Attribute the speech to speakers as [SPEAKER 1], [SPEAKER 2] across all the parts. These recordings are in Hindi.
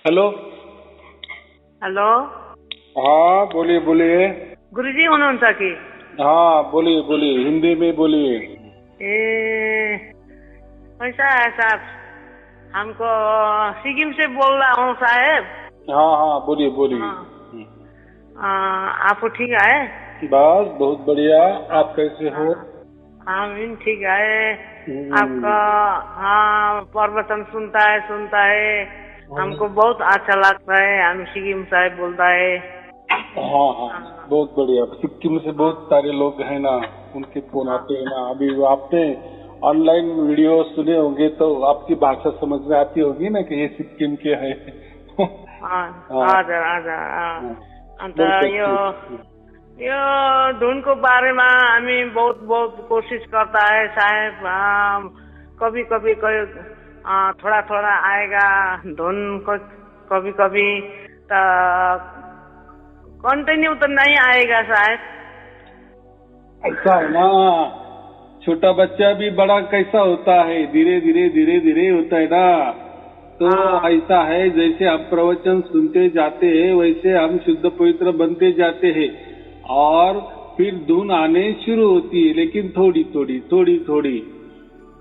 [SPEAKER 1] हेलो।
[SPEAKER 2] हेलो।
[SPEAKER 1] हाँ बोलिए बोलिए।
[SPEAKER 2] गुरुजी हुनुहुन्छ कि?
[SPEAKER 1] हाँ बोलिए बोलिए, हिंदी में बोलिए।
[SPEAKER 2] ऐसा है साहब, हमको सिक्किम से बोल रहा हूँ साहब।
[SPEAKER 1] हाँ हाँ बोलिए बोलिए।
[SPEAKER 2] आप ठीक है?
[SPEAKER 1] बस बहुत बढ़िया। आप कैसे हो?
[SPEAKER 2] हम भी ठीक है। आपका हाँ प्रवचन सुनता है हमको बहुत अच्छा लगता है। हम सिक्किम साहब बोलता है।
[SPEAKER 1] हाँ हाँ बहुत बढ़िया। सिक्किम से बहुत सारे लोग हैं ना, उनके फोन आते हैं ना। अभी आपने ऑनलाइन वीडियो सुने होंगे तो आपकी भाषा समझ में आती होगी ना कि ये सिक्किम के हैं।
[SPEAKER 2] अन्त यो धुन को बारे में हमें बहुत बहुत कोशिश करता है साहब। कभी कभी थोड़ा थोड़ा आएगा धुन को, कभी कभी तो कंटिन्यू तो नहीं आएगा साहब।
[SPEAKER 1] ऐसा है ना, छोटा बच्चा भी बड़ा कैसा होता है, धीरे धीरे होता है ना। तो ऐसा है, जैसे आप प्रवचन सुनते जाते हैं वैसे हम शुद्ध पवित्र बनते जाते हैं और फिर धुन आने शुरू होती है, लेकिन थोड़ी थोड़ी।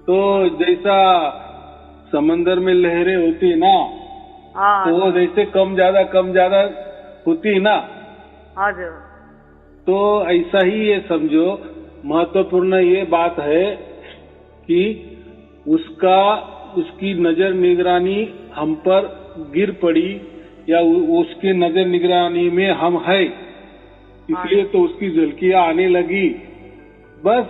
[SPEAKER 1] तो जैसा समंदर में लहरें होती है ना, तो वो जैसे कम ज्यादा होती है ना। तो ऐसा ही ये समझो, महत्वपूर्ण ये बात है कि उसकी नजर निगरानी हम पर गिर पड़ी या उसके नजर निगरानी में हम है, इसलिए तो उसकी झलकियां आने लगी। बस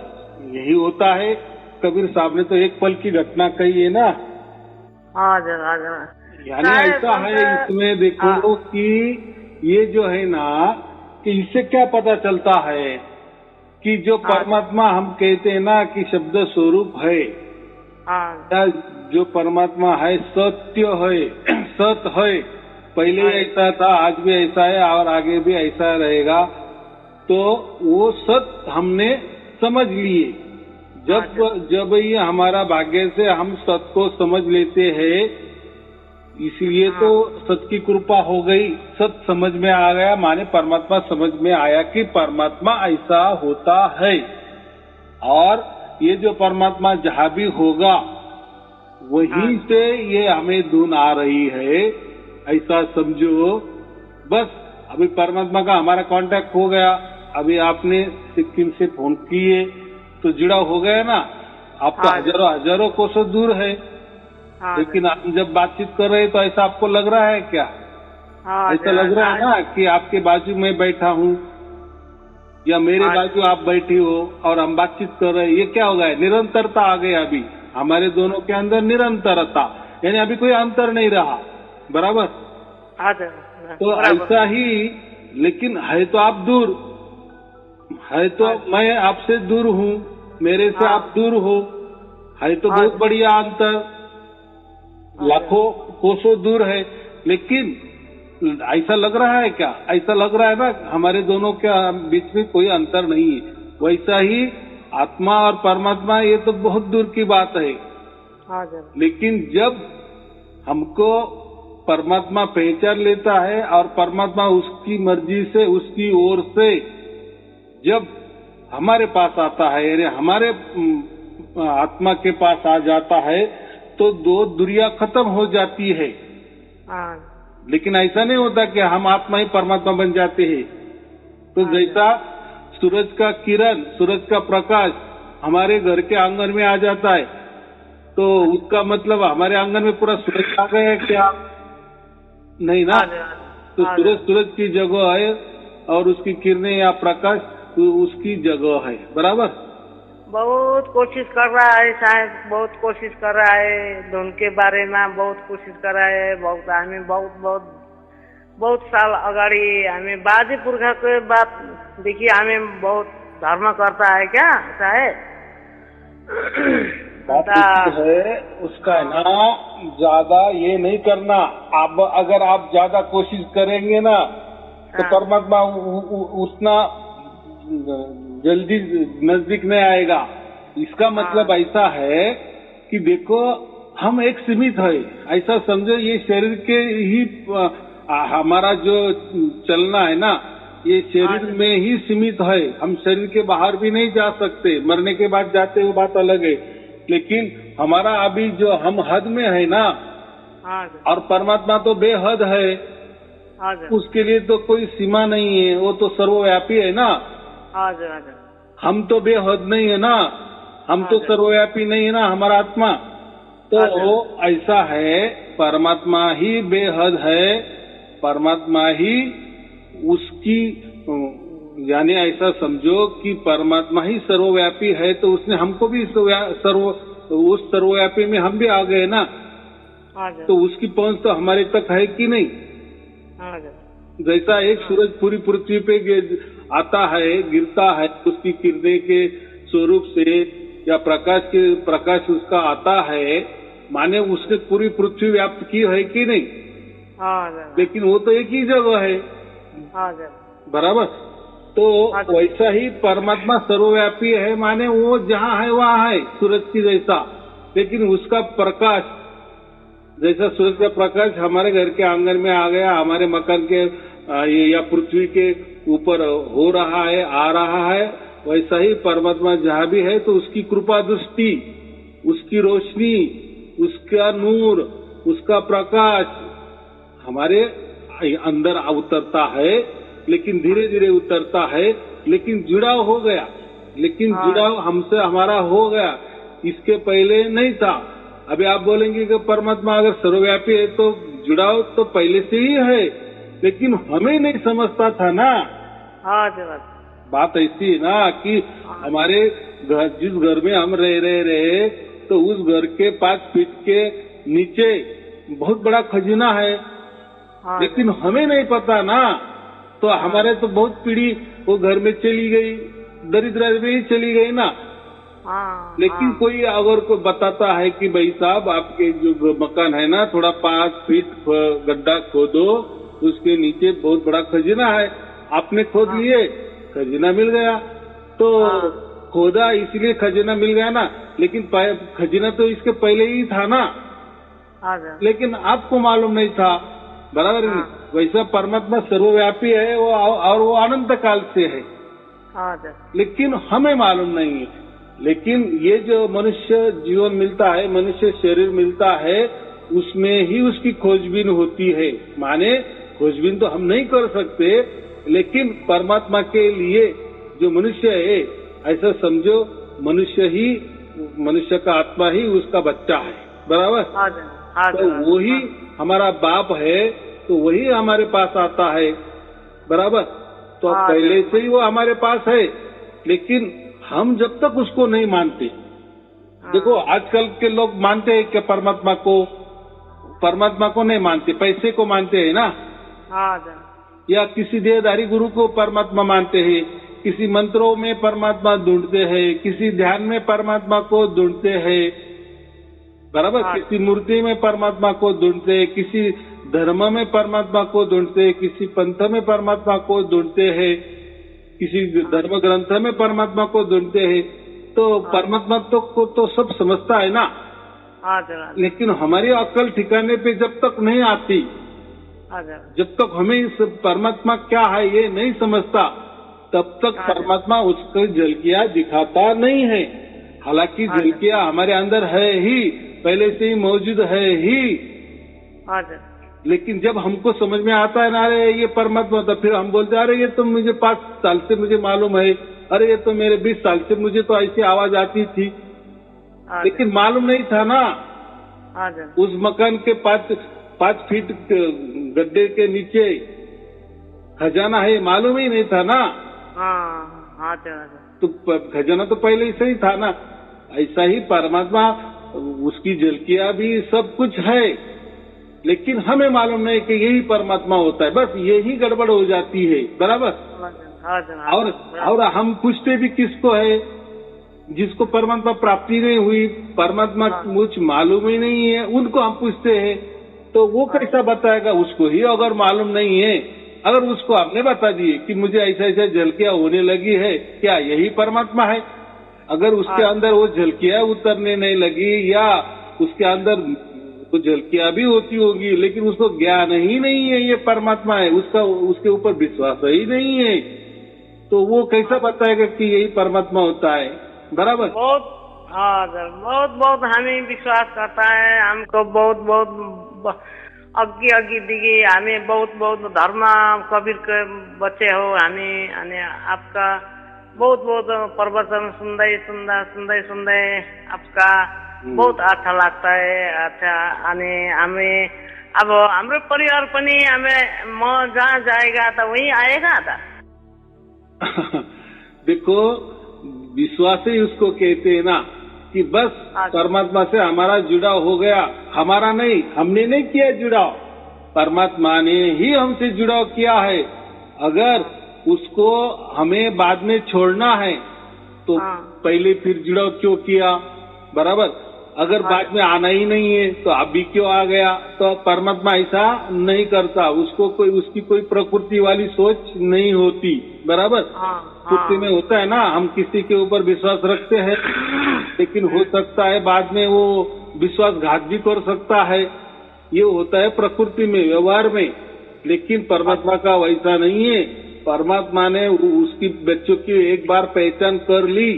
[SPEAKER 1] यही होता है। कबीर साहब ने तो एक पल की घटना कही है ना। यानी ऐसा है, इसमें देखो कि ये जो है ना, कि इससे क्या पता चलता है कि जो परमात्मा हम कहते हैं ना कि शब्द स्वरूप है, जो परमात्मा है सत्य है, सत है। पहले ऐसा था, आज भी ऐसा है और आगे भी ऐसा रहेगा। तो वो सत हमने समझ लिए। जब ये हमारा भाग्य से हम सत को समझ लेते हैं, इसलिए तो सत की कृपा हो गई। सत समझ में आ गया, माने परमात्मा समझ में आया कि परमात्मा ऐसा होता है और ये जो परमात्मा जहाँ भी होगा वहीं से ये हमें धुन आ रही है, ऐसा समझो। बस अभी परमात्मा का हमारा कांटेक्ट हो गया। अभी आपने सिक्किम से फोन किए तो जुड़ा हो गया ना। आप तो हजारों कोसों दूर है, लेकिन आप जब बातचीत कर रहे हैं तो ऐसा आपको लग रहा है क्या? ऐसा लग रहा है ना कि आपके बाजू में बैठा हूँ या मेरे बाजू आप बैठी हो और हम बातचीत कर रहे हैं। ये क्या हो गया? निरंतरता आ गई अभी हमारे दोनों के अंदर, निरंतरता। यानी अभी कोई अंतर नहीं रहा, बराबर? तो ऐसा ही, लेकिन है तो आप दूर, है तो मैं आपसे दूर हूँ, मेरे से आप दूर हो, है तो बहुत बढ़िया अंतर, लाखों कोसों दूर है। लेकिन ऐसा लग रहा है क्या? ऐसा लग रहा है ना हमारे दोनों के बीच में कोई अंतर नहीं है। वैसा ही आत्मा और परमात्मा, ये तो बहुत दूर की बात है। लेकिन जब हमको परमात्मा पहचान लेता है और परमात्मा उसकी मर्जी से, उसकी ओर से जब हमारे पास आता है, यानी हमारे आत्मा के पास आ जाता है, तो दो दुनिया खत्म हो जाती है। लेकिन ऐसा नहीं होता कि हम आत्मा ही परमात्मा बन जाते हैं। तो जैसा सूरज का किरण, सूरज का प्रकाश हमारे घर के आंगन में आ जाता है, तो उसका मतलब हमारे आंगन में पूरा सूरज आ गया है क्या? नहीं ना। तो सूरज की जगह है और उसकी किरणें या प्रकाश उसकी जगह है, बराबर?
[SPEAKER 2] बहुत कोशिश कर रहा है साहब, बहुत कोशिश कर रहा है धुन के बारे में, बहुत कोशिश कर रहा है। हमें बहुत साल अगाडि हमें बाजे पुर्खा को बात देखिए, हमें बहुत धर्म करता है क्या साहब?
[SPEAKER 1] बात है उसका है ना, ज्यादा ये नहीं करना। अब अगर आप ज्यादा कोशिश करेंगे ना तो परमात्मा उतना जल्दी नजदीक नहीं आएगा। इसका मतलब ऐसा है कि देखो, हम एक सीमित है, ऐसा समझो। ये शरीर के ही हमारा जो चलना है ना, ये शरीर में ही सीमित है। हम शरीर के बाहर भी नहीं जा सकते, मरने के बाद जाते वो बात अलग है। लेकिन हमारा अभी जो हम हद में है ना, और परमात्मा तो बेहद है, उसके लिए तो कोई सीमा नहीं है, वो तो सर्वव्यापी है ना। हम तो बेहद नहीं है ना, हम तो सर्वव्यापी नहीं है ना, हमारा आत्मा तो ऐसा है। परमात्मा ही बेहद है, परमात्मा ही उसकी, यानी ऐसा समझो कि परमात्मा ही सर्वव्यापी है, तो उसने हमको भी उस सर्वव्यापी में हम भी आ गए ना, तो उसकी पहुंच तो हमारे तक है कि नहीं। जैसा एक सूरज पूरी पृथ्वी पे आता है, गिरता है, उसकी किरणें के स्वरूप से या प्रकाश उसका आता है, माने उसने पूरी पृथ्वी व्याप्त की है कि नहीं। लेकिन वो तो एक ही जगह है, बराबर। तो वैसा ही परमात्मा सर्वव्यापी है, माने वो जहाँ है वहाँ है, सूरज की जैसा। लेकिन उसका प्रकाश, जैसा सूरज का प्रकाश हमारे घर के आंगन में आ गया, हमारे मकान के या पृथ्वी के ऊपर हो रहा है, आ रहा है, वैसा ही परमात्मा जहाँ भी है तो उसकी कृपा दृष्टि, उसकी रोशनी, उसका नूर, उसका प्रकाश हमारे अंदर उतरता है। लेकिन धीरे धीरे उतरता है, लेकिन जुड़ाव हो गया, लेकिन जुड़ाव हमसे हमारा हो गया, इसके पहले नहीं था। अभी आप बोलेंगे कि परमात्मा अगर सर्वव्यापी है तो जुड़ाव तो पहले से ही है, लेकिन हमें नहीं समझता था ना। बात ऐसी है ना कि हमारे घर, जिस घर में हम रह रहे तो उस घर के 5 फीट के नीचे बहुत बड़ा खजाना है, लेकिन हमें नहीं पता ना। तो हमारे तो बहुत पीढ़ी वो घर में चली गई, दरिद्र में ही चली गई ना। लेकिन कोई अगर को बताता है कि भाई साहब आपके जो मकान है ना, थोड़ा 5 फीट गड्ढा खोदो, उसके नीचे बहुत बड़ा खजाना है, आपने खोद लिए, खजाना मिल गया। तो खोदा इसलिए खजाना मिल गया ना, लेकिन खजाना तो इसके पहले ही था ना, लेकिन आपको मालूम नहीं था, बराबर। वैसा परमात्मा सर्वव्यापी है वो, और वो अनंत काल से है, लेकिन हमें मालूम नहीं है। लेकिन ये जो मनुष्य जीवन मिलता है, मनुष्य शरीर मिलता है, उसमें ही उसकी खोजबीन होती है। माने खोजबीन तो हम नहीं कर सकते, लेकिन परमात्मा के लिए जो मनुष्य है, ऐसा समझो मनुष्य का आत्मा ही उसका बच्चा है, बराबर। तो वही हमारा बाप है, तो वही हमारे पास आता है, बराबर। तो पहले से ही वो हमारे पास है, लेकिन हम जब तक उसको नहीं मानते, देखो आजकल के लोग मानते हैं कि परमात्मा को नहीं मानते, पैसे को मानते हैं ना, या किसी देहधारी गुरु को परमात्मा मानते हैं, किसी मंत्रों में परमात्मा ढूंढते हैं, किसी ध्यान में परमात्मा को ढूंढते हैं, बराबर। किसी मूर्ति में परमात्मा को ढूंढते हैं, किसी धर्म में परमात्मा को ढूंढते हैं, किसी पंथ में परमात्मा को ढूंढते हैं, किसी धर्म ग्रंथ में परमात्मा को ढूंढते हैं। तो परमात्मा को तो सब समझता है ना, लेकिन हमारी अक्ल ठिकाने पे जब तक नहीं आती, जब तक हमें इस परमात्मा क्या है ये नहीं समझता, तब तक परमात्मा उसको झलकियां दिखाता नहीं है। हालांकि झलकियां हमारे अंदर है ही, पहले से ही मौजूद है ही, लेकिन जब हमको समझ में आता है ना, अरे ये परमात्मा, तो फिर हम बोलते हैं अरे ये तो मुझे 5 साल से मुझे मालूम है, अरे ये तो मेरे 20 साल से मुझे तो ऐसी आवाज आती थी, लेकिन मालूम नहीं था ना। उस मकान के 5 फीट गड्ढे के नीचे खजाना है, मालूम ही नहीं था ना। तो खजाना तो पहले ही सही था ना। ऐसा ही परमात्मा, उसकी झलकियां भी सब कुछ है, लेकिन हमें मालूम नहीं कि यही परमात्मा होता है, बस यही गड़बड़ हो जाती है, बराबर। और हम पूछते भी किसको है, जिसको परमात्मा प्राप्ति नहीं हुई, परमात्मा मुझ मालूम ही नहीं है, उनको हम पूछते हैं, तो वो कैसा बताएगा उसको ही अगर मालूम नहीं है। अगर उसको आपने बता दिए कि मुझे ऐसा ऐसा झलकियां होने लगी है, क्या यही परमात्मा है? अगर उसके अंदर वो झलकियां उतरने नहीं लगी, या उसके अंदर तो झलकियां भी होती होगी, लेकिन उसको ज्ञान ही नहीं है ये परमात्मा है, उसका उसके ऊपर विश्वास ही नहीं है, तो वो कैसा बताएगा कि यही परमात्मा होता है। बराबर।
[SPEAKER 2] बहुत हाँ सर, बहुत बहुत हमें विश्वास करता है, हमको बहुत बहुत अग्गी अग्गी दिगी, हमें बहुत बहुत धर्म कबीर के बच्चे हो हमें, अनि आपका बहुत बहुत प्रवचन सुन्दै आपका बहुत अच्छा लगता है। अच्छा, अनि हमें अब हाम्रो परिवार पनि हमें म जहाँ जाएगा तो वहीं आएगा था।
[SPEAKER 1] देखो, विश्वास ही उसको कहते हैं ना, कि बस परमात्मा से हमारा जुड़ाव हो गया, हमारा नहीं, हमने नहीं किया जुड़ाव, परमात्मा ने ही हमसे जुड़ाव किया है। अगर उसको हमें बाद में छोड़ना है तो पहले फिर जुड़ाव क्यों किया? बराबर। अगर बाद में आना ही नहीं है तो अभी क्यों आ गया? तो परमात्मा ऐसा नहीं करता, उसको कोई उसकी कोई प्रकृति वाली सोच नहीं होती। बराबर। प्रकृति में होता है ना, हम किसी के ऊपर विश्वास रखते हैं, लेकिन हो सकता है बाद में वो विश्वासघात भी कर सकता है, ये होता है प्रकृति में, व्यवहार में। लेकिन परमात्मा का वैसा नहीं है। परमात्मा ने उसकी बच्चों की एक बार पहचान कर ली,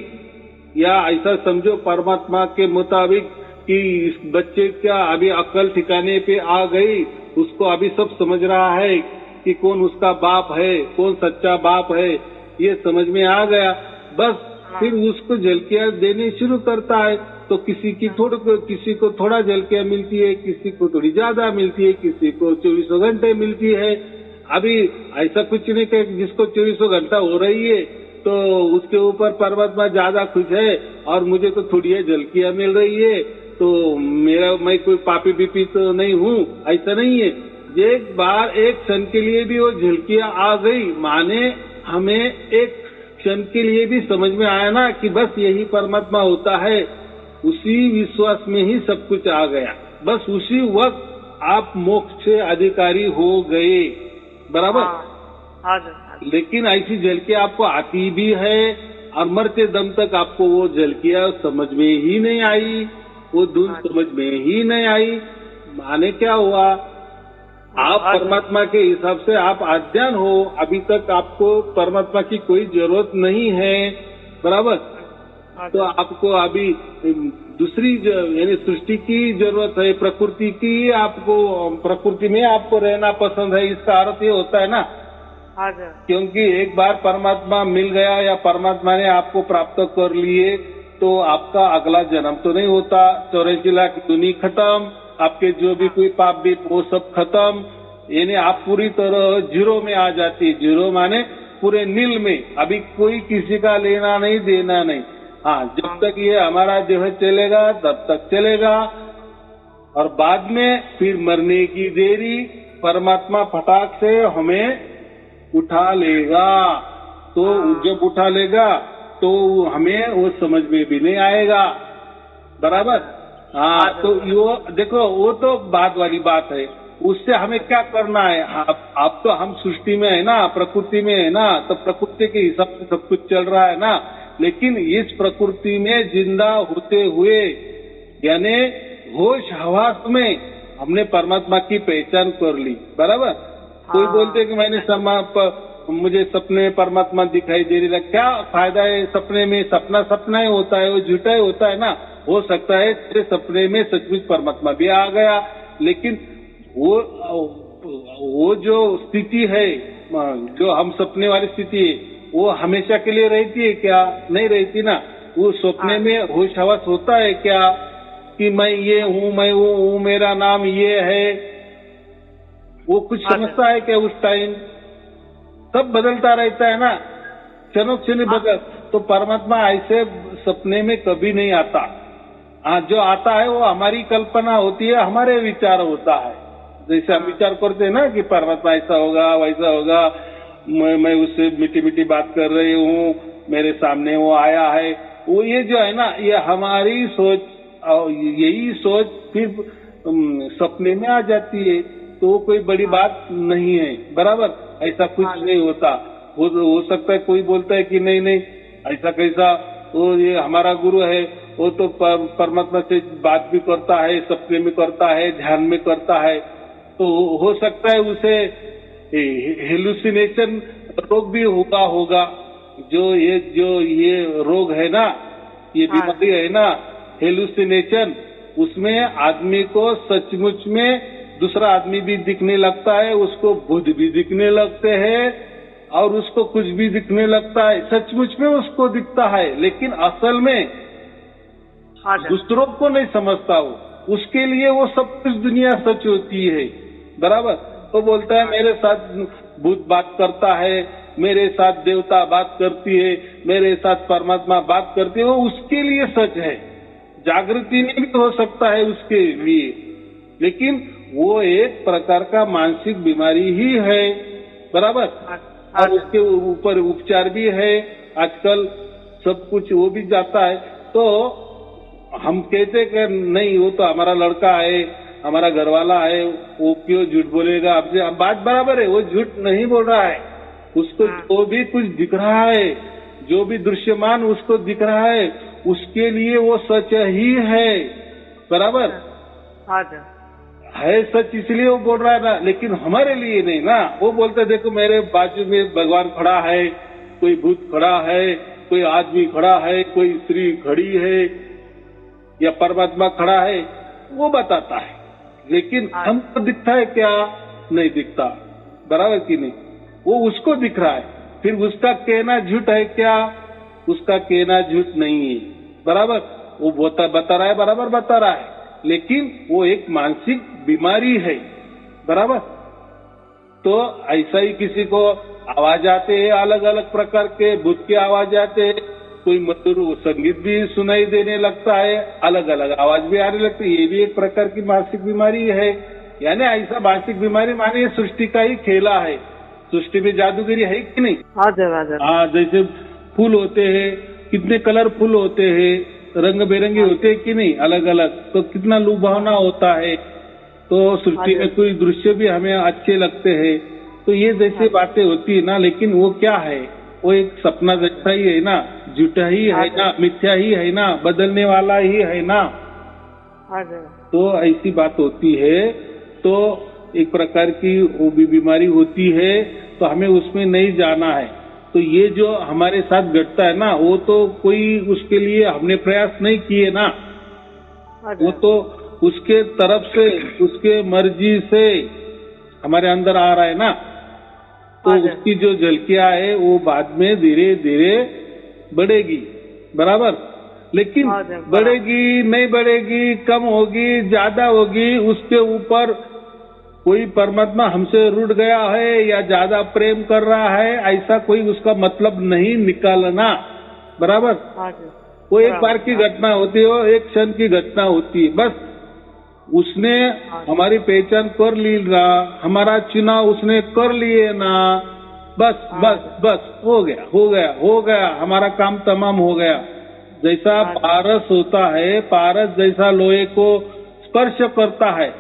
[SPEAKER 1] या ऐसा समझो परमात्मा के मुताबिक कि इस बच्चे का अभी अक्ल ठिकाने पे आ गई, उसको अभी सब समझ रहा है कि कौन उसका बाप है, कौन सच्चा बाप है, ये समझ में आ गया। बस फिर उसको झलकियां देने शुरू करता है। तो किसी को थोड़ा झलकियां मिलती है, किसी को थोड़ी ज्यादा मिलती है, किसी को 24 घंटे मिलती है। अभी ऐसा कुछ नहीं कि जिसको 24 घंटा हो रही है तो उसके ऊपर परमात्मा ज्यादा खुश है और मुझे तो थोड़ी झलकियां मिल रही है, तो मैं कोई पापी बीपी तो नहीं हूँ, ऐसा नहीं है। एक बार एक क्षण के लिए भी वो झलकियां आ गई, माने हमें एक क्षण के लिए भी समझ में आया ना कि बस यही परमात्मा होता है, उसी विश्वास में ही सब कुछ आ गया। बस उसी वक्त आप मोक्ष के अधिकारी हो गए। बराबर। लेकिन ऐसी झलकियां आपको आती भी है और मरते दम तक आपको वो झलकियां समझ में ही नहीं आई, वो धुन समझ में ही नहीं आई। माने क्या हुआ? आप परमात्मा के हिसाब से आप अज्ञान हो, अभी तक आपको परमात्मा की कोई जरूरत नहीं है। बराबर। तो आपको अभी दूसरी यानी सृष्टि की जरूरत है, प्रकृति की, आपको प्रकृति में आपको रहना पसंद है। इसका अर्थ ये होता है ना, क्योंकि एक बार परमात्मा मिल गया या परमात्मा ने आपको प्राप्त कर लिए तो आपका अगला जन्म तो नहीं होता। 84 लाख दुनी खत्म, आपके जो भी कोई पाप भी वो सब खत्म, यानी आप पूरी तरह जीरो में आ जाती। जीरो माने पूरे नील में, अभी कोई किसी का लेना नहीं देना नहीं। हाँ, जब तक ये हमारा देह चलेगा तब तक चलेगा, और बाद में फिर मरने की देरी, परमात्मा फटाक से हमें उठा लेगा। तो जब उठा लेगा तो हमें वो समझ में भी नहीं आएगा। बराबर। हाँ, तो वो देखो, वो तो बाद वाली बात है, उससे हमें क्या करना है? आप तो हम सृष्टि में है ना, प्रकृति में है ना, तो प्रकृति के हिसाब से सब कुछ चल रहा है ना। लेकिन इस प्रकृति में जिंदा होते हुए, यानी होश हवास में हमने परमात्मा की पहचान कर ली। बराबर। कोई बोलते कि मुझे सपने में परमात्मा दिखाई दे रही है, क्या फायदा है सपने में? सपना सपना ही होता है, वो झूठा ही होता है ना। हो सकता है तेरे सपने में सचमुच परमात्मा भी आ गया, लेकिन वो जो स्थिति है, जो हम सपने वाली स्थिति है, वो हमेशा के लिए रहती है क्या? नहीं रहती ना। वो सपने में होश हवास होता है क्या कि मैं ये हूँ, मैं वो हूँ, मेरा नाम ये है? वो कुछ समझता है क्या उस टाइम? सब बदलता रहता है ना, क्षणों क्षण बदल। तो परमात्मा ऐसे सपने में कभी नहीं आता। हाँ, जो आता है वो हमारी कल्पना होती है, हमारे विचार होता है। जैसे हम विचार करते हैं ना कि परमात्मा ऐसा होगा वैसा होगा, मैं उससे मीठी मीठी बात कर रही हूँ, मेरे सामने वो आया है, वो ये जो है ना, ये हमारी सोच, यही सोच फिर सपने में आ जाती है। तो कोई बड़ी बात नहीं है। बराबर। ऐसा कुछ नहीं होता। हो सकता है कोई बोलता है कि नहीं नहीं ऐसा कैसा, तो ये हमारा गुरु है, वो तो परमात्मा से बात भी करता है, सपने में करता है, ध्यान में करता है, तो हो सकता है उसे हेलुसिनेशन रोग भी होगा। जो ये रोग है ना, ये बीमारी है ना, हेलुसिनेशन, उसमें आदमी को सचमुच में दूसरा आदमी भी दिखने लगता है, उसको भूत भी दिखने लगते हैं और उसको कुछ भी दिखने लगता है, सचमुच में उसको दिखता है, लेकिन असल में दूसरों को नहीं समझता वो, उसके लिए वो सब कुछ दुनिया सच होती है, बराबर। तो बोलता है मेरे साथ भूत बात करता है, मेरे साथ देवता बात करती है, मेरे साथ परमात्मा बात करती है, वो उसके लिए सच है, जागृति में भी हो सकता है उसके लिए, लेकिन वो एक प्रकार का मानसिक बीमारी ही है, बराबर। और उसके ऊपर उपचार भी है, आजकल सब कुछ वो भी जाता है। तो हम कहते कि नहीं वो तो हमारा लड़का है, हमारा घरवाला है, वो क्यों झूठ बोलेगा आपसे, अब बात बराबर है, वो झूठ नहीं बोल रहा है, उसको जो भी कुछ दिख रहा है, जो भी दृश्यमान उसको दिख रहा है, उसके लिए वो सच ही है, बराबर है, सच इसलिए वो बोल रहा है ना, लेकिन हमारे लिए नहीं ना। वो बोलते देखो मेरे बाजू में भगवान खड़ा है, कोई भूत खड़ा है, कोई आदमी खड़ा है, कोई स्त्री खड़ी है या परमात्मा खड़ा है, वो बताता है, लेकिन हमको दिखता है क्या? नहीं दिखता, बराबर कि नहीं? वो उसको दिख रहा है, फिर उसका कहना झूठ है क्या? उसका कहना झूठ नहीं है, बराबर। वो बता रहा है, बराबर बता रहा है, लेकिन वो एक मानसिक बीमारी है, बराबर। तो ऐसा ही किसी को आवाज आते हैं, अलग अलग प्रकार के भूत की आवाज आते हैं, कोई मधुर संगीत भी सुनाई देने लगता है, अलग अलग आवाज भी आने लगती है, ये भी एक प्रकार की मानसिक बीमारी है। यानी ऐसा मानसिक बीमारी माने सृष्टि का ही खेला है, सृष्टि में जादूगिरी है कि नहीं? हाँ, जैसे फूल होते हैं, कितने कलरफुल होते हैं, रंग बिरंगे होते हैं कि नहीं, अलग अलग, तो कितना लुभावना होता है। तो सृष्टि में कोई दृश्य भी हमें अच्छे लगते हैं, तो ये जैसे बातें होती है ना, लेकिन वो क्या है? वो एक सपना जैसा ही है ना, झूठा ही है ना, मिथ्या ही है ना, बदलने वाला ही है ना। तो ऐसी बात होती है, तो एक प्रकार की वो भी बीमारी होती है, तो हमें उसमें नहीं जाना है। तो ये जो हमारे साथ घटता है ना, वो तो कोई उसके लिए हमने प्रयास नहीं किए ना, वो तो उसके तरफ से, उसके मर्जी से हमारे अंदर आ रहा है ना। तो उसकी जो झलकियां है वो बाद में धीरे धीरे बढ़ेगी, बराबर। लेकिन बढ़ेगी नहीं बढ़ेगी, कम होगी ज्यादा होगी, उसके ऊपर कोई परमात्मा हमसे रूठ गया है या ज्यादा प्रेम कर रहा है, ऐसा कोई उसका मतलब नहीं निकालना, बराबर। वो एक बार की घटना होती है, वो एक क्षण की घटना होती है, बस। उसने हमारी पहचान कर ली ना, हमारा चुनाव उसने कर लिए ना, बस बस बस हो गया हो गया हो गया, हमारा काम तमाम हो गया। जैसा पारस होता है, पारस जैसा लोहे को स्पर्श करता है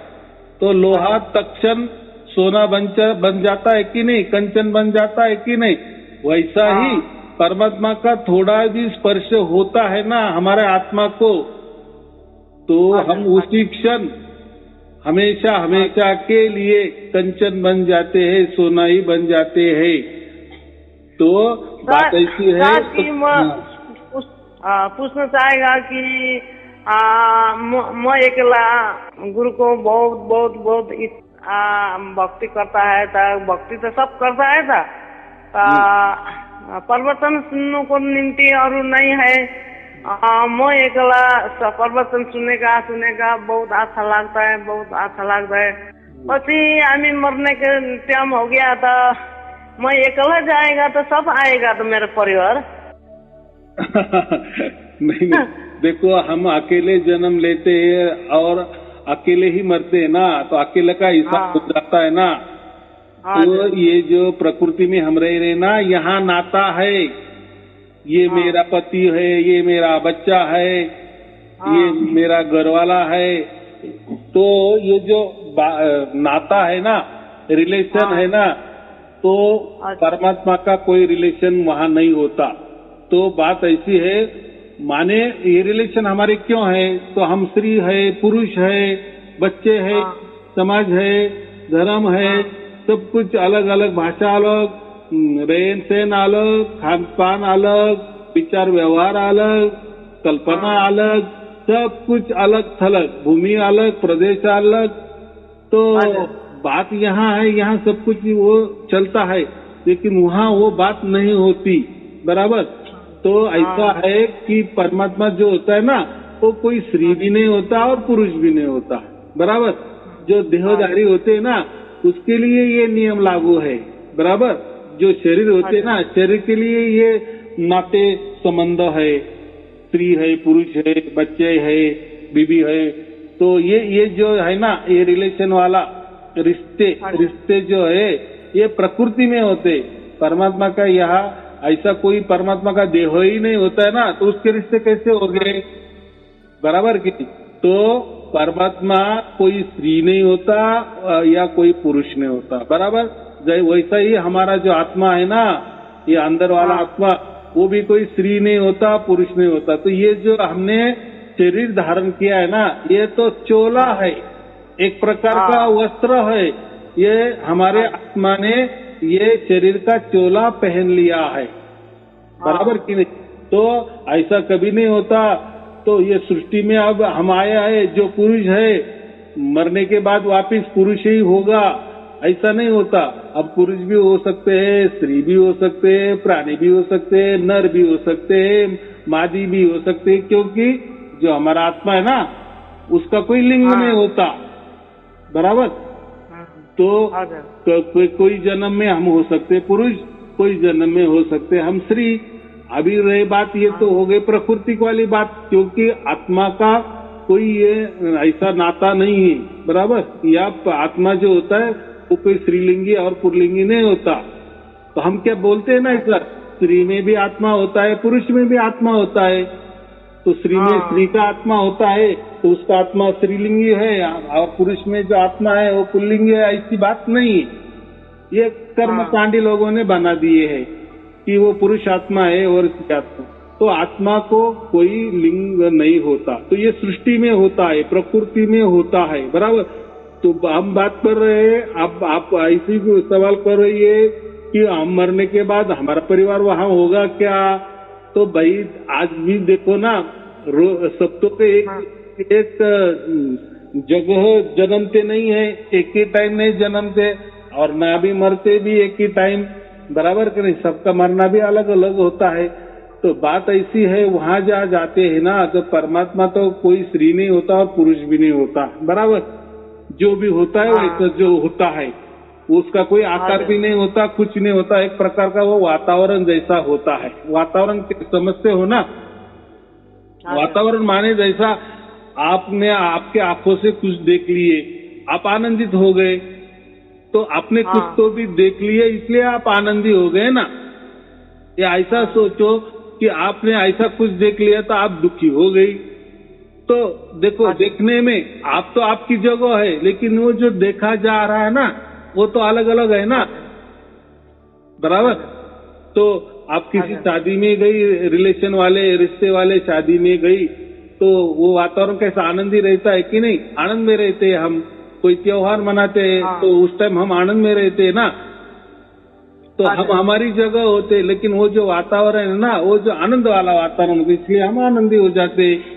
[SPEAKER 1] तो लोहा तक्षण सोना बन जाता है कि नहीं, कंचन बन जाता है कि नहीं, वैसा ही परमात्मा का थोड़ा भी स्पर्श होता है ना हमारे आत्मा को, तो हम उसी क्षण हमेशा हमेशा के लिए कंचन बन जाते हैं, सोना ही बन जाते हैं। तो बात ऐसी है।
[SPEAKER 2] पूछना चाहेगा कि मैं एकला गुरु को बहुत बहुत बहुत भक्ति करता है था, भक्ति तो सब करता है था, परिवर्तन सुनने को निम्ति और नहीं है। मैं एकला परिवर्तन सुनने का बहुत अच्छा लगता है, बहुत अच्छा लगता है। पची हमें मरने के टाइम हो गया था, मैं एकला जाएगा तो सब आएगा तो मेरा परिवार।
[SPEAKER 1] नहीं देखो, हम अकेले जन्म लेते हैं और अकेले ही मरते हैं ना, तो अकेले का हिसाब हो जाता है ना। तो ये जो प्रकृति में हम रह रहे ना, यहाँ नाता है, ये मेरा पति है, ये मेरा बच्चा है, ये मेरा घरवाला है, तो ये जो नाता है ना, रिलेशन है ना, तो परमात्मा का कोई रिलेशन वहाँ नहीं होता। तो बात ऐसी है, माने ये रिलेशन हमारे क्यों है, तो हम स्त्री है, पुरुष है, बच्चे है,
[SPEAKER 2] हाँ।
[SPEAKER 1] समाज है, धर्म है,
[SPEAKER 2] हाँ।
[SPEAKER 1] सब कुछ अलग अलग, भाषा अलग, रहन सहन अलग, खान पान अलग, विचार व्यवहार अलग, कल्पना
[SPEAKER 2] हाँ।
[SPEAKER 1] अलग, सब कुछ अलग थलग, भूमि अलग, प्रदेश अलग। तो
[SPEAKER 2] अच्छा।
[SPEAKER 1] बात यहाँ है, यहाँ सब कुछ वो चलता है, लेकिन वहाँ वो बात नहीं होती। बराबर। तो ऐसा
[SPEAKER 2] हाँ।
[SPEAKER 1] है कि परमात्मा जो होता है ना, वो कोई स्त्री भी नहीं होता और पुरुष भी नहीं होता। बराबर। जो देहधारी होते हैं ना, उसके लिए ये नियम लागू है। बराबर। जो शरीर होते हैं ना, शरीर के लिए ये नाते संबंध है, स्त्री है, पुरुष है, बच्चे है, बीबी है। तो ये जो है ना, ये रिलेशन वाला रिश्ते जो है, ये प्रकृति में होते। परमात्मा का यहाँ ऐसा कोई परमात्मा का देह ही नहीं होता है ना, तो उसके रिश्ते कैसे हो गए? बराबर की। तो परमात्मा कोई स्त्री नहीं होता या कोई पुरुष नहीं होता। बराबर। वैसा ही हमारा जो आत्मा है ना, ये अंदर वाला आत्मा, वो भी कोई स्त्री नहीं होता, पुरुष नहीं होता। तो ये जो हमने शरीर धारण किया है ना, ये तो चोला है, एक प्रकार का वस्त्र है। ये हमारे आत्मा ने ये शरीर का चोला पहन लिया है। बराबर कि नहीं? तो ऐसा कभी नहीं होता। तो ये सृष्टि में अब हम आया है, जो पुरुष है मरने के बाद वापिस पुरुष ही होगा, ऐसा नहीं होता। अब पुरुष भी हो सकते हैं, स्त्री भी हो सकते हैं, प्राणी भी हो सकते हैं, नर भी हो सकते हैं, मादी भी हो सकते हैं, क्योंकि जो हमारा आत्मा है ना, उसका कोई लिंग नहीं होता। बराबर। तो कोई जन्म में हम हो सकते पुरुष, कोई जन्म में हो सकते हम स्त्री। अभी रही बात, ये तो हो गई प्रकृति वाली बात, क्योंकि आत्मा का कोई ये ऐसा नाता नहीं है। बराबर। या आत्मा जो होता है वो कोई स्त्रीलिंगी और पुल्लिंगी नहीं होता। तो हम क्या बोलते हैं ना, ऐसा स्त्री में भी आत्मा होता है, पुरुष में भी आत्मा होता है। तो स्त्री में स्त्री का आत्मा होता है, तो उसका आत्मा स्त्रीलिंगी है, और पुरुष में जो आत्मा है वो पुल्लिंगी है। ऐसी बात नहीं है। ये कर्मकांडी लोगों ने बना दिए है कि वो पुरुष आत्मा है और स्त्री आत्मा। तो आत्मा को कोई लिंग नहीं होता। तो ये सृष्टि में होता है, प्रकृति में होता है। बराबर। तो हम बात कर रहे हैं, अब आप ऐसी सवाल कर रही है कि हम मरने के बाद हमारा परिवार वहाँ होगा क्या? तो भाई आज भी देखो ना, सब तो एक जगह जन्मते नहीं है, एक ही टाइम नहीं जन्मते, और ना भी मरते भी एक ही टाइम। बराबर कि नहीं? सबका मरना भी अलग अलग होता है। तो बात ऐसी है, वहां जहाँ जाते हैं ना, तो परमात्मा तो कोई स्त्री नहीं होता और पुरुष भी नहीं होता। बराबर। जो भी होता है वैसा जो होता है, उसका कोई आकार भी नहीं होता, कुछ नहीं होता। एक प्रकार का वो वातावरण जैसा होता है। वातावरण समझते हो ना? वातावरण माने जैसा आपने आपके आंखों से कुछ देख लिए, आप आनंदित हो गए, तो आपने कुछ तो भी देख लिए, इसलिए आप आनंदी हो गए ना। या ऐसा सोचो कि आपने ऐसा कुछ देख लिया तो आप दुखी हो गई। तो देखो, देखने में आप तो आपकी जगह है, लेकिन वो जो देखा जा रहा है ना, वो तो अलग अलग है ना। बराबर। तो आप किसी शादी में गई, रिलेशन वाले रिश्ते वाले शादी में गई, तो वो वातावरण कैसा आनंदी रहता है कि नहीं? आनंद में रहते हैं हम। कोई त्योहार मनाते हैं तो उस टाइम हम आनंद में रहते हैं ना। तो हम हमारी जगह होते, लेकिन वो जो वातावरण है ना, वो जो आनंद वाला वातावरण होता है, इसलिए हम आनंदी हो जाते हैं।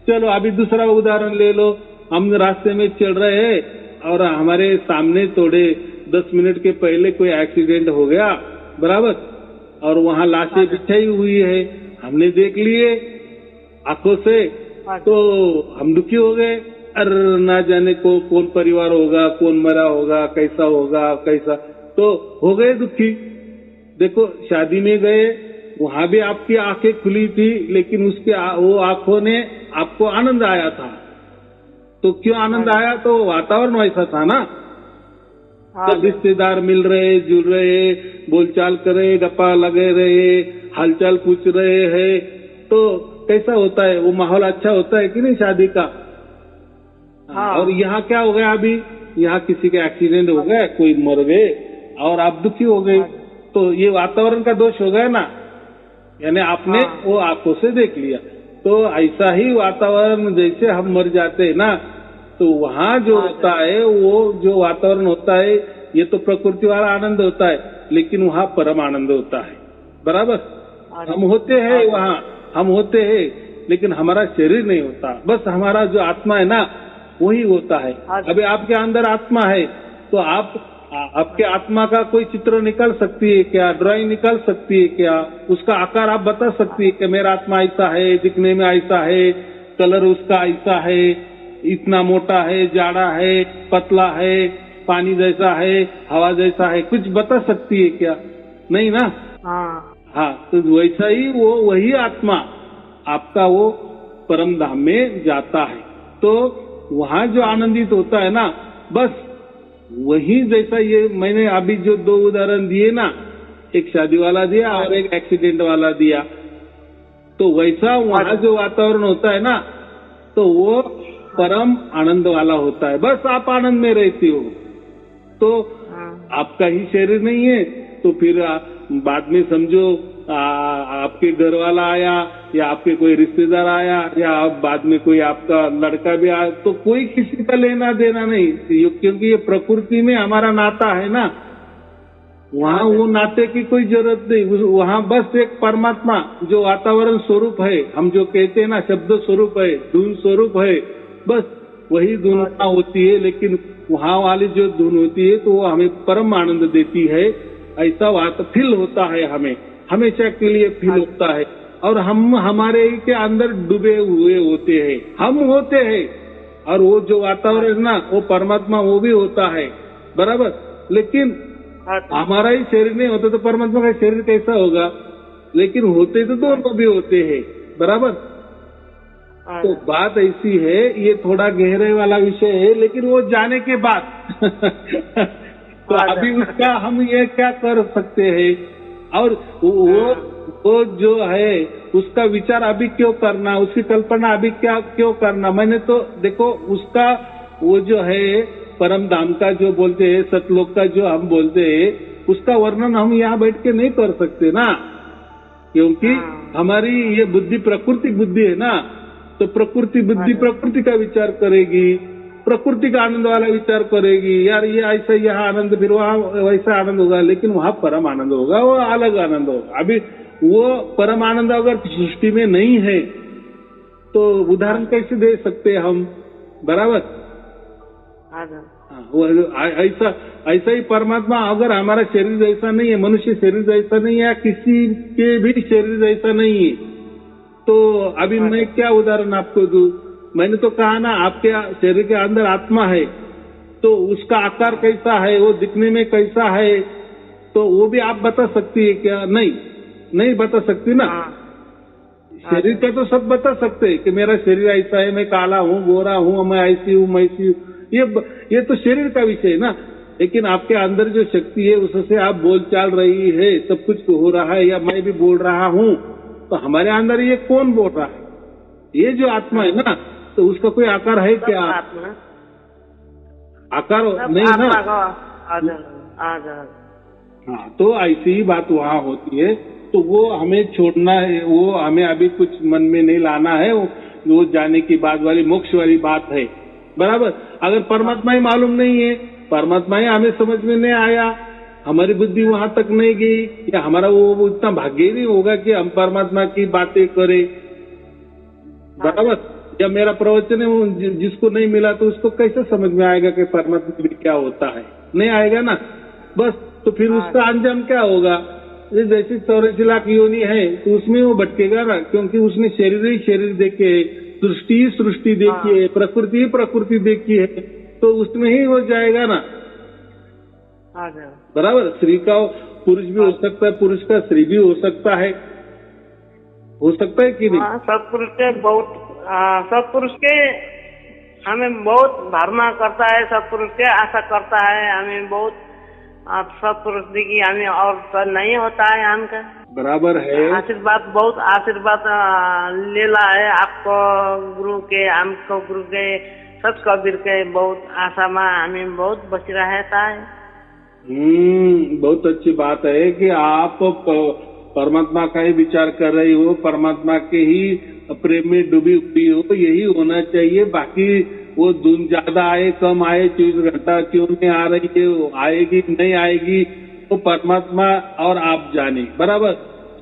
[SPEAKER 1] चलो अभी दूसरा उदाहरण ले लो। हम रास्ते में चल रहे हैं और हमारे सामने थोड़े 10 मिनट के पहले कोई एक्सीडेंट हो गया। बराबर। और वहाँ लाशें बिछाई हुई है, हमने देख लिए आंखों से, तो हम दुखी हो गए। अरे ना जाने को कौन परिवार होगा, कौन मरा होगा, कैसा होगा, कैसा, तो हो गए दुखी। देखो शादी में गए, वहां भी आपकी आंखें खुली थी, लेकिन उसके वो आंखों ने आपको आनंद आया था। तो क्यों आनंद आया? तो वातावरण वैसा था ना। सब रिश्तेदार मिल रहे, जुल रहे, बोलचाल कर रहे, गप्पा लगे रहे, हालचाल पूछ रहे हैं, तो कैसा होता है? वो माहौल अच्छा होता है कि नहीं शादी का? और यहाँ क्या हो गया? अभी यहाँ किसी का एक्सीडेंट हो गया, कोई मर गए और आप दुखी हो गए। तो ये वातावरण का दोष हो गया ना, यानी आपने वो आंखों से देख लिया। तो ऐसा ही वातावरण जैसे हम मर जाते हैं ना, तो वहाँ जो होता है वो जो वातावरण होता है ये तो प्रकृति वाला आनंद होता है, लेकिन वहाँ परम आनंद होता है। बराबर, हम होते हैं वहाँ, हम होते हैं, लेकिन हमारा शरीर नहीं होता, बस हमारा जो आत्मा है ना वही होता है। अभी आपके अंदर आत्मा है तो आपके आत्मा का कोई चित्र निकाल सकती है क्या, ड्राइंग निकाल सकती है क्या, उसका आकार आप बता सकती है कि मेरा आत्मा ऐसा है, दिखने में ऐसा है, कलर उसका ऐसा है, इतना मोटा है, जाड़ा है, पतला है, पानी जैसा है, हवा जैसा है, कुछ बता सकती है क्या? नहीं ना। हाँ, तो वैसा ही वो वही आत्मा आपका वो परम धाम में जाता है, तो वहाँ जो आनंदित होता है ना, बस वही जैसा ये मैंने अभी जो 2 उदाहरण दिए ना, एक शादी वाला दिया और एक एक्सीडेंट वाला दिया, तो वैसा वहाँ जो वातावरण होता है ना, तो वो परम आनंद वाला होता है। बस आप आनंद में रहते हो, तो आपका ही शरीर नहीं है, तो फिर बाद में समझो आपके घर वाला आया या आपके कोई रिश्तेदार आया या बाद में कोई आपका लड़का भी आया, तो कोई किसी का लेना देना नहीं, क्योंकि ये प्रकृति में हमारा नाता है ना, वहाँ वो नाते की कोई जरूरत नहीं। वहाँ बस एक परमात्मा जो वातावरण स्वरूप है, हम जो कहते हैं ना शब्द स्वरूप है, धुन स्वरूप है, बस वही धुन होती है, लेकिन वहाँ वाली जो धुन होती है तो वो हमें परम आनंद देती है। ऐसा बात फील होता है, हमें हमेशा के लिए फील होता है, और हम हमारे ही के अंदर डूबे हुए होते हैं, हम होते हैं, और वो जो वातावरण ना वो परमात्मा वो भी होता है। बराबर, लेकिन हमारा ही शरीर नहीं होता तो परमात्मा का शरीर कैसा होगा, लेकिन होते तो दोनों भी होते हैं। बराबर, तो बात ऐसी है, ये थोड़ा गहरे वाला विषय है, लेकिन वो जाने के बाद तो अभी उसका हम ये क्या कर सकते हैं, और वो जो है उसका विचार अभी क्यों करना, उसकी कल्पना अभी क्या क्यों करना। मैंने तो देखो उसका वो जो है परम धाम का जो बोलते हैं, सतलोक का जो हम बोलते हैं, उसका वर्णन हम यहाँ बैठ के नहीं कर सकते ना, क्योंकि हमारी ये बुद्धि प्रकृति बुद्धि है ना, तो प्रकृति बुद्धि प्रकृति का विचार करेगी, प्रकृति का आनंद वाला विचार करेगी, यार ये ऐसा यहाँ आनंद, फिर वहाँ वैसा आनंद होगा, लेकिन वहाँ परम आनंद होगा, वो अलग आनंद होगा। अभी वो परम आनंद अगर सृष्टि में नहीं है तो उदाहरण कैसे दे सकते हम। बराबर, ऐसा ही परमात्मा अगर हमारा शरीर जैसा नहीं है, मनुष्य शरीर जैसा नहीं है, किसी के भी शरीर जैसा नहीं है, तो अभी मैं क्या उदाहरण आपको दूं। मैंने तो कहा ना आपके शरीर के अंदर आत्मा है, तो उसका आकार कैसा है, वो दिखने में कैसा है, तो वो भी आप बता सकती है क्या? नहीं बता सकती ना। शरीर का तो सब बता सकते हैं कि मेरा शरीर ऐसा है, मैं काला हूँ, गोरा हूँ, मैं ऐसी हूँ, मैं ऐसी हूँ, ये तो शरीर का विषय है ना। लेकिन आपके अंदर जो शक्ति है उससे आप बोल चाल रही है, सब कुछ हो रहा है, या मैं भी बोल रहा हूँ, तो हमारे अंदर ये कौन बोल रहा है? ये जो आत्मा है ना, तो उसका कोई आकार है क्या? आकार नहीं ना। हाँ, तो ऐसी ही बात वहाँ होती है, तो वो हमें छोड़ना है, वो हमें अभी कुछ मन में नहीं लाना है, वो जाने की बात वाली मोक्ष वाली बात है। बराबर, अगर परमात्मा ही मालूम नहीं है, परमात्मा ही हमें समझ में नहीं आया, हमारी बुद्धि वहाँ तक नहीं गई, या हमारा वो इतना भाग्य नहीं होगा कि हम परमात्मा की बातें करें। बराबर, या मेरा प्रवचन है जिसको नहीं मिला तो उसको कैसे समझ में आएगा कि परमात्मा भी क्या होता है? नहीं आएगा ना। बस, तो फिर उसका अंजाम क्या होगा? जैसे 84 लाख योनि है तो उसमें वो भटकेगा ना, क्योंकि उसने शरीर ही शरीर देखे, सृष्टि ही सृष्टि देखी है, प्रकृति ही प्रकृति देखी है, तो उसमें ही हो जाएगा ना। बराबर, स्त्री का पुरुष भी हो सकता है, पुरुष का स्त्री भी हो सकता है कि नहीं?
[SPEAKER 2] सब पुरुष के सब पुरुष के हमें बहुत धारणा करता है, सब पुरुष के आशा करता है, हमें बहुत सब पुरुष की हमें और तो नहीं होता है हमका।
[SPEAKER 1] बराबर है,
[SPEAKER 2] आशीर्वाद बहुत आशीर्वाद लेला है आपको गुरु के, हमको गुरु के, सत कबीर के बहुत आशा में हमें बहुत बच रहता है।
[SPEAKER 1] बहुत अच्छी बात है कि आप परमात्मा का ही विचार कर रही हो, परमात्मा के ही प्रेम में डूबी हुई हो, यही होना चाहिए। बाकी वो धुन ज्यादा आए कम आए 24 घंटा क्यों नहीं आ रही है, वो आएगी नहीं आएगी, तो परमात्मा और आप जाने, बराबर।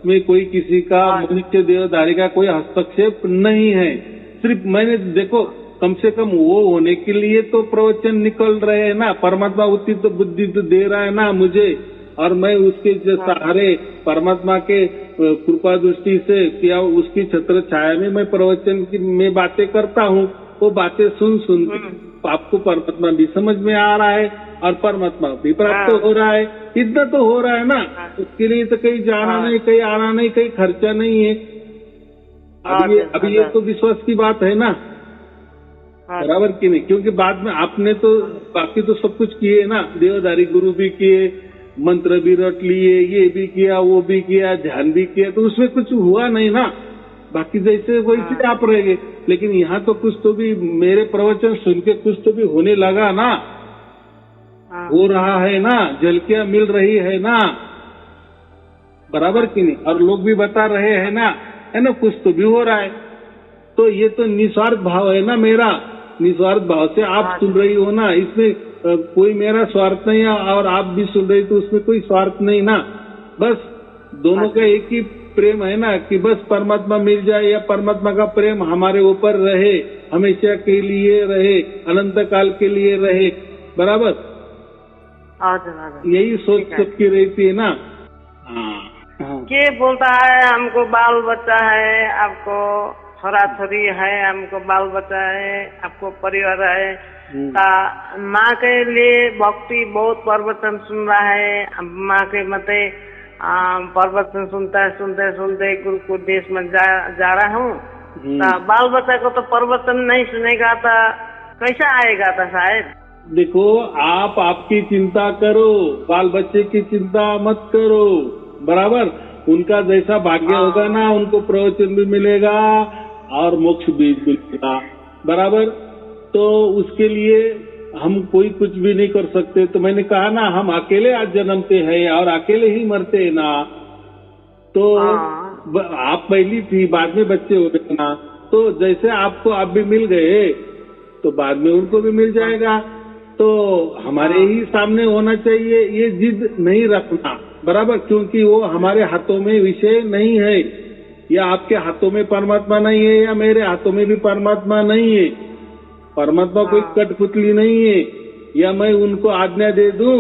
[SPEAKER 1] में कोई किसी का मनुष्य देहधारी का कोई हस्तक्षेप नहीं है। सिर्फ मैंने देखो कम से कम वो होने के लिए तो प्रवचन निकल रहे हैं ना, परमात्मा उतनी तो बुद्धि तो दे रहा है ना मुझे, और मैं उसके सहारे परमात्मा के कृपा दृष्टि से या उसकी छत्र छाया में मैं प्रवचन की में बातें करता हूँ। वो बातें सुन के आपको परमात्मा भी समझ में आ रहा है और परमात्मा भी प्राप्त हो रहा है। इतना तो हो रहा है ना, उसके लिए तो कहीं जाना नहीं, कहीं आना नहीं, कहीं खर्चा नहीं है। अभी ये तो विश्वास की बात है ना, बराबर की नहीं? क्योंकि बाद में आपने तो बाकी तो सब कुछ किए ना, देहधारी गुरु भी किए, मंत्र भी रट लिए, ये भी किया, वो भी किया, ध्यान भी किया, तो उसमें कुछ हुआ नहीं ना। बाकी जैसे वैसे आप रह गए, लेकिन यहाँ तो कुछ तो भी मेरे प्रवचन सुन के कुछ तो भी होने लगा ना, हो रहा है ना, झलकियां मिल रही है ना, बराबर की नहीं? और लोग भी बता रहे हैं ना, है ना, कुछ तो भी हो रहा है। तो ये तो निस्वार्थ भाव है ना मेरा, निस्वार्थ भाव से आप सुन रही हो ना, इसमें कोई मेरा स्वार्थ नहीं है, और आप भी सुन रही तो उसमें कोई स्वार्थ नहीं ना। बस दोनों का एक ही प्रेम है ना, कि बस परमात्मा मिल जाए, या परमात्मा का प्रेम हमारे ऊपर रहे, हमेशा के लिए रहे, अनंत काल के लिए रहे, बराबर। यही सोच सबकी रहती है ना।
[SPEAKER 2] के बोलता है हमको बाल बच्चा है, आपको छोरा छोरी है, हमको बाल बच्चा है, आपको परिवार है, माँ के लिए भक्ति बहुत प्रवचन सुन रहा है, माँ के मते प्रवचन सुनते सुनते गुरु को देश में जा रहा हूँ। बाल बच्चा को तो प्रवचन नहीं सुनेगा तो कैसा आएगा था साहब?
[SPEAKER 1] देखो आप आपकी चिंता करो, बाल बच्चे की चिंता मत करो, बराबर। उनका जैसा भाग्य होगा ना, उनको प्रवचन भी मिलेगा और मोक्ष भी मिलेगा, बराबर। तो उसके लिए हम कोई कुछ भी नहीं कर सकते। तो मैंने कहा ना, हम अकेले आज जन्मते हैं और अकेले ही मरते हैं ना। तो आप पहली थी, बाद में बच्चे हो गए ना, तो जैसे आपको आप भी मिल गए तो बाद में उनको भी मिल जाएगा। तो हमारे ही सामने होना चाहिए, ये जिद नहीं रखना, बराबर। क्योंकि वो हमारे हाथों में विषय नहीं है, या आपके हाथों में परमात्मा नहीं है, या मेरे हाथों में भी परमात्मा नहीं है। परमात्मा कोई कठपुतली नहीं है, या मैं उनको आज्ञा दे दूं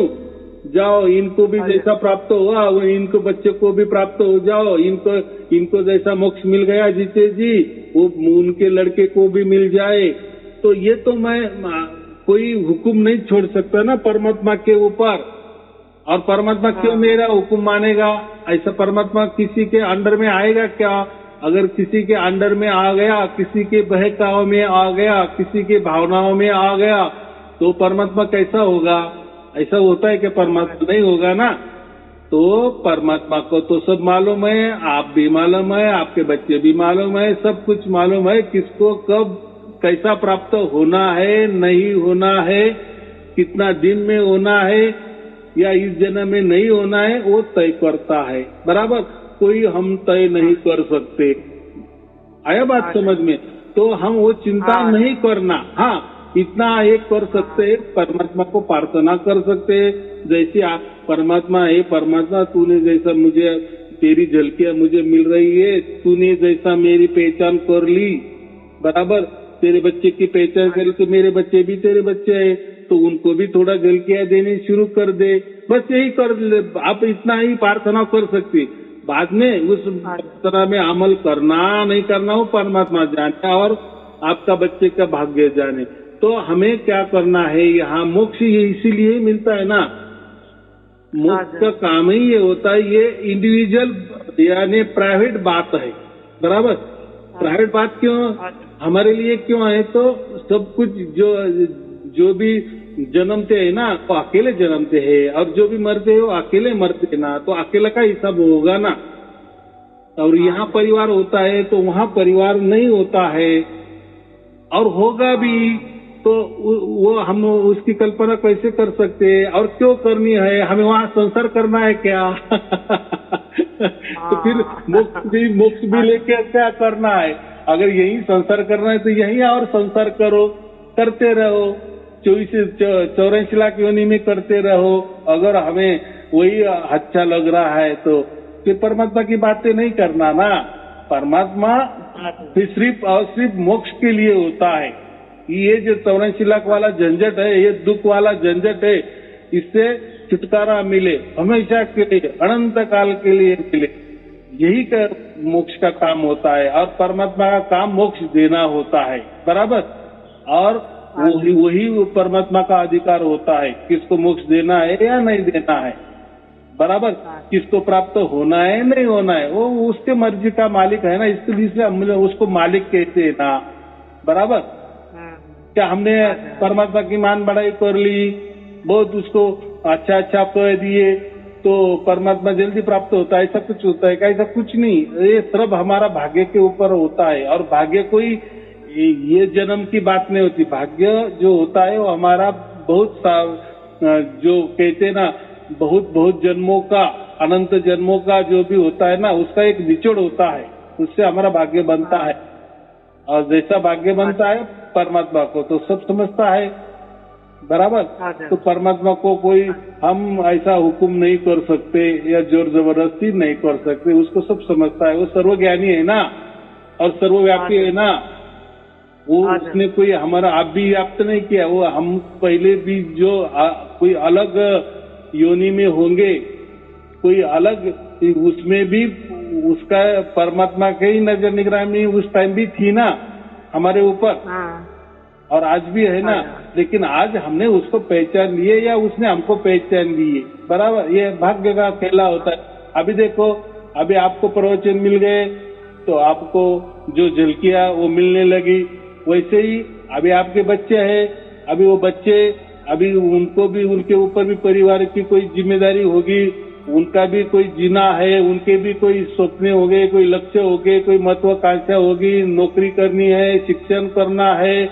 [SPEAKER 1] जाओ इनको भी जैसा प्राप्त हुआ वो इनको बच्चे को भी प्राप्त हो जाओ, इनको जैसा मोक्ष मिल गया जीते जी वो उनके लड़के को भी मिल जाए। तो ये तो मैं कोई हुक्म नहीं छोड़ सकता ना परमात्मा के ऊपर। और परमात्मा क्यों मेरा हुक्म मानेगा? ऐसा परमात्मा किसी के अंडर में आएगा क्या? अगर किसी के अंडर में आ गया, किसी के बहकाव में आ गया, किसी के भावनाओं में आ गया, तो परमात्मा कैसा होगा? ऐसा होता है कि परमात्मा नहीं होगा ना। तो परमात्मा को तो सब मालूम है, आप भी मालूम है, आपके बच्चे भी मालूम है, सब कुछ मालूम है किसको कब कैसा प्राप्त होना है, नहीं होना है, कितना दिन में होना है या इस जन्म में नहीं होना है, वो तय करता है, बराबर। कोई हम तय नहीं कर सकते। आया बात समझ में? तो हम वो चिंता नहीं करना। हाँ, इतना एक कर सकते, परमात्मा को प्रार्थना कर सकते, जैसे आप परमात्मा है, परमात्मा तूने जैसा मुझे तेरी झलकियां मुझे मिल रही है, तूने जैसा मेरी पहचान कर ली, बराबर। तेरे बच्चे की पहचान करी तो मेरे बच्चे भी तेरे बच्चे हैं, तो उनको भी थोड़ा झलकियां देनी शुरू कर दे, बस यही कर ले। आप इतना ही प्रार्थना कर सकते। बाद में उस प्रार्थना में अमल करना नहीं करना वो परमात्मा जाने और आपका बच्चे का भाग्य जाने। तो हमें क्या करना है? यहाँ मोक्ष इसीलिए मिलता है ना। मोक्ष का काम ही ये होता है, ये इंडिविजुअल यानी प्राइवेट बात है, बराबर। प्राइवेट बात क्यों हमारे लिए क्यों है? तो सब कुछ जो भी जन्मते है ना वो अकेले जन्मते हैं, और जो भी मरते हैं वो अकेले मरते हैं ना। तो अकेला का हिसाब होगा ना। और यहाँ परिवार होता है तो वहाँ परिवार नहीं होता है, और होगा भी तो वो हम उसकी कल्पना कैसे कर सकते हैं? और क्यों करनी है? हमें वहाँ संसार करना है क्या? तो फिर मोक्ष भी लेके क्या करना है? अगर यही संसार करना है तो यही और संसार करो, करते रहो, 84 लाख योनि में करते रहो। अगर हमें वही अच्छा लग रहा है तो फिर परमात्मा की बातें नहीं करना ना। परमात्मा फिर सिर्फ और सिर्फ मोक्ष के लिए होता है। ये जो 84 लाख वाला झंझट है, ये दुख वाला झंझट है, इससे छुटकारा मिले, हमेशा के लिए, अनंत काल के लिए मिले, यही का मोक्ष का काम होता है। और परमात्मा का काम मोक्ष देना होता है, बराबर। और वही परमात्मा का अधिकार होता है, किसको मोक्ष देना है या नहीं देना है, बराबर। किसको प्राप्त होना है नहीं होना है, वो उसके मर्जी का मालिक है ना, इसलिए हम उसको मालिक कहते हैं ना, बराबर। क्या हमने परमात्मा की मान बढ़ाई कर ली, बहुत उसको अच्छा अच्छा कह दिए तो परमात्मा जल्दी प्राप्त होता है, ऐसा कुछ होता है क्या? ऐसा कुछ नहीं, ये सब हमारा भाग्य के ऊपर होता है। और भाग्य कोई ये जन्म की बात नहीं होती। भाग्य जो होता है वो हमारा बहुत जो कहते ना, बहुत बहुत जन्मों का, अनंत जन्मों का जो भी होता है ना, उसका एक निचोड़ होता है, उससे हमारा भाग्य बनता है। और जैसा भाग्य बनता है परमात्मा को तो सब समझता है, बराबर। तो परमात्मा को कोई हम ऐसा हुक्म नहीं कर सकते या जोर जबरदस्ती नहीं कर सकते, उसको सब समझता है। वो सर्वज्ञानी है ना और सर्वव्यापी है ना, वो उसने कोई हमारा आप भी व्याप्त नहीं किया। वो हम पहले भी जो कोई अलग योनि में होंगे, कोई अलग, उसमें भी उसका परमात्मा के ही नजर निगरानी उस टाइम भी थी ना हमारे ऊपर, और आज भी है ना। लेकिन आज हमने उसको पहचान लिए या उसने हमको पहचान लिए, बराबर। ये भाग्य का खेला होता है। अभी देखो, अभी आपको प्रवचन मिल गए तो आपको जो झलकियां वो मिलने लगी। वैसे ही अभी आपके बच्चे हैं, अभी वो बच्चे, अभी उनको भी, उनके ऊपर भी परिवार की कोई जिम्मेदारी होगी, उनका भी कोई जीना है, उनके भी कोई सपने हो गए, कोई लक्ष्य हो गए, कोई महत्वाकांक्षा होगी, नौकरी करनी है, शिक्षण करना है,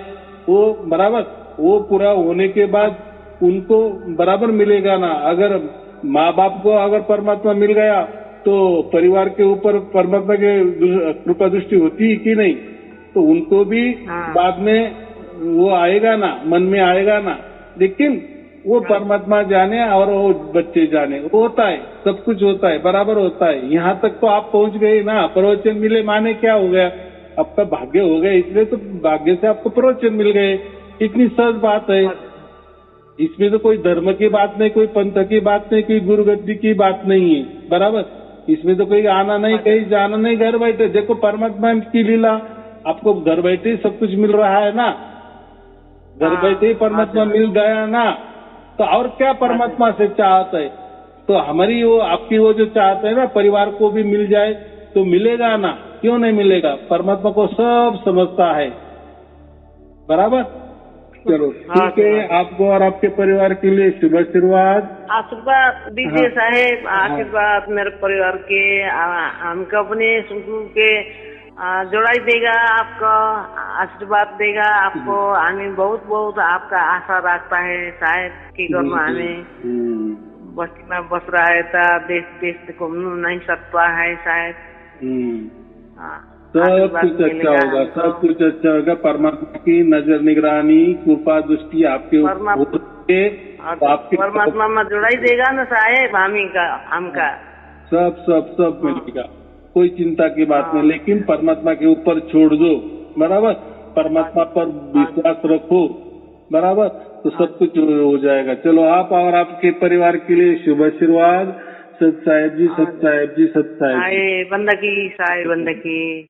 [SPEAKER 1] वो बराबर। वो पूरा होने के बाद उनको बराबर मिलेगा ना। अगर माँ बाप को अगर परमात्मा मिल गया तो परिवार के ऊपर परमात्मा के कृपा दृष्टि होती है कि नहीं, तो उनको भी बाद में वो आएगा ना, मन में आएगा ना। लेकिन वो परमात्मा जाने और वो बच्चे जाने, वो होता है, सब कुछ होता है, बराबर होता है। यहाँ तक तो आप पहुँच गए ना, प्रवचन मिले माने क्या हो गया, आपका भाग्य हो गया, इसलिए तो भाग्य से आपको प्रवचन मिल गए। इतनी सहज बात है, इसमें तो कोई धर्म की बात नहीं, कोई पंथ की बात नहीं, कोई गुरुगद्दी की बात नहीं है, बराबर। इसमें तो कोई आना नहीं, कहीं जाना नहीं, घर बैठे देखो परमात्मा की लीला। आपको घर बैठे ही सब कुछ मिल रहा है ना, घर बैठे ही परमात्मा मिल गया ना, तो और क्या परमात्मा से चाहता है। तो हमारी वो, आपकी वो जो चाहते है ना, परिवार को भी मिल जाए तो मिलेगा ना, क्यों नहीं मिलेगा। परमात्मा को सब समझता है, बराबर। चलो ठीक है, आपको और आपके परिवार के लिए शुभ
[SPEAKER 2] आशीर्वाद दीजिए साहेब, आशीर्वाद मेरे परिवार के, हमको अपने सुखू के जोड़ाई देगा, आपका आशीर्वाद देगा आपको। हमें बहुत बहुत आपका आशा रखता है साहेब की घर में हमें बस्ती में बस रहा है था, देश देश घूम नहीं सकता है साहेब।
[SPEAKER 1] सब कुछ अच्छा होगा, सब कुछ अच्छा होगा। परमात्मा की नजर निगरानी कृपा दृष्टि आपके ऊपर, आपके
[SPEAKER 2] परमात्मा में जोड़ाई देगा ना साहेब, हमका
[SPEAKER 1] सब सब सब मिलेगा, कोई चिंता की बात नहीं। लेकिन परमात्मा के ऊपर छोड़ दो, बराबर। परमात्मा पर विश्वास रखो, बराबर, तो सब कुछ हो जाएगा। चलो आप और आपके परिवार के लिए शुभ आशीर्वाद। सत साहेब जी, सत साहेब जी, सत साहेब।
[SPEAKER 2] बंदगी साहेब, बंदगी।